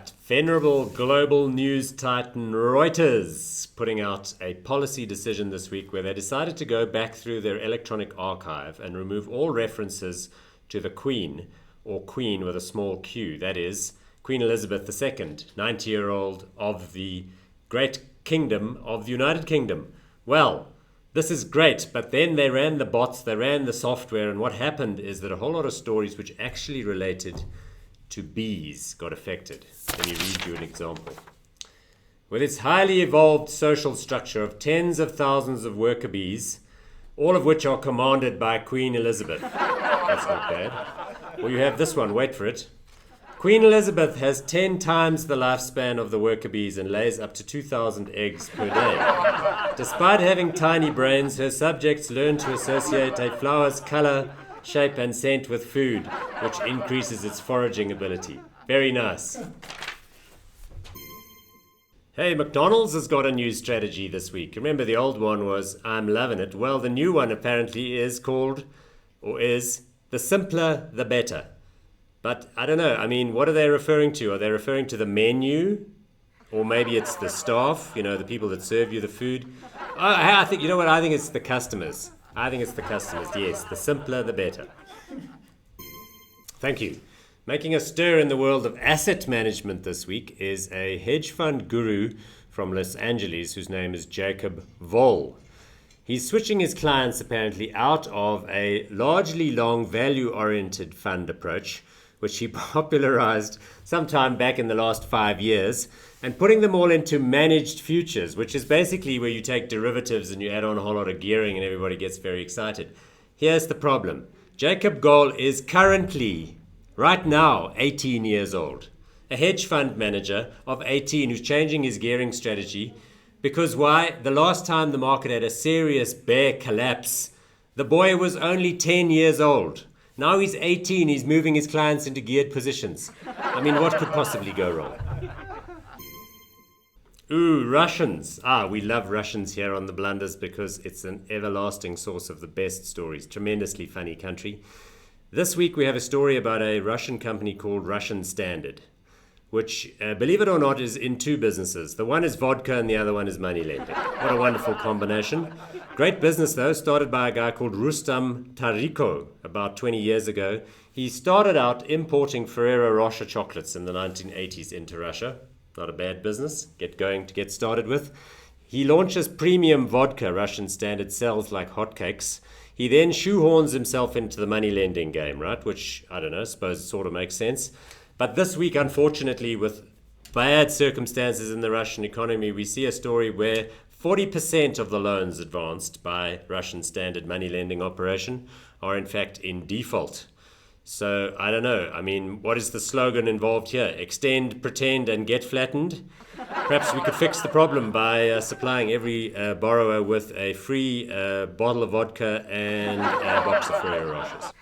right, venerable global news titan Reuters putting out a policy decision this week where they decided to go back through their electronic archive and remove all references to the Queen, or Queen with a small q, that is, Queen Elizabeth II, 90-year-old of the Great Kingdom of the United Kingdom. Well, this is great, but then they ran the bots, they ran the software, and what happened is that a whole lot of stories which actually related to bees got affected. Let me read you an example. With its highly evolved social structure of tens of thousands of worker bees, all of which are commanded by Queen Elizabeth. That's not bad. Or you have this one, wait for it. Queen Elizabeth has 10 times the lifespan of the worker bees and lays up to 2,000 eggs per day. Despite having tiny brains, her subjects learn to associate a flower's color, shape and scent with food, which increases its foraging ability. Very nice. Hey, McDonald's has got a new strategy this week. Remember the old one was, I'm loving it. Well, the new one apparently is called, or is, the simpler the better. But I don't know, I mean, what are they referring to? Are they referring to the menu? Or maybe it's the staff, the people that serve you the food? I think, you know what, I think it's the customers. Yes, the simpler the better. Thank you. Making a stir in the world of asset management this week is a hedge fund guru from Los Angeles whose name is Jacob Voll. He's switching his clients apparently out of a largely long value-oriented fund approach, which he popularized sometime back in the last 5 years, and putting them all into managed futures, which is basically where you take derivatives and you add on a whole lot of gearing and everybody gets very excited. Here's the problem. Jacob Goll is currently, right now, 18 years old. A hedge fund manager of 18 who's changing his gearing strategy because why? The last time the market had a serious bear collapse, the boy was only 10 years old. Now he's 18, he's moving his clients into geared positions. I mean, what could possibly go wrong? Ooh, Russians. We love Russians here on the Blunders because it's an everlasting source of the best stories. Tremendously funny country. This week we have a story about a Russian company called Russian Standard, which, believe it or not, is in two businesses. The one is vodka and the other one is moneylending. What a wonderful combination. Great business, though, started by a guy called Rustam Tariko about 20 years ago. He started out importing Ferrero Rocher chocolates in the 1980s into Russia. Not a bad business. Get started with. He launches premium vodka. Russian Standard sells like hotcakes. He then shoehorns himself into the money lending game, right? Which, I don't know, suppose it sort of makes sense. But this week, unfortunately, with bad circumstances in the Russian economy, we see a story where 40% of the loans advanced by Russian Standard money lending operation are in fact in default. So, I don't know. I mean, what is the slogan involved here? Extend, pretend, and get flattened? Perhaps we could fix the problem by supplying every borrower with a free bottle of vodka and a box of Ferrero Rochers.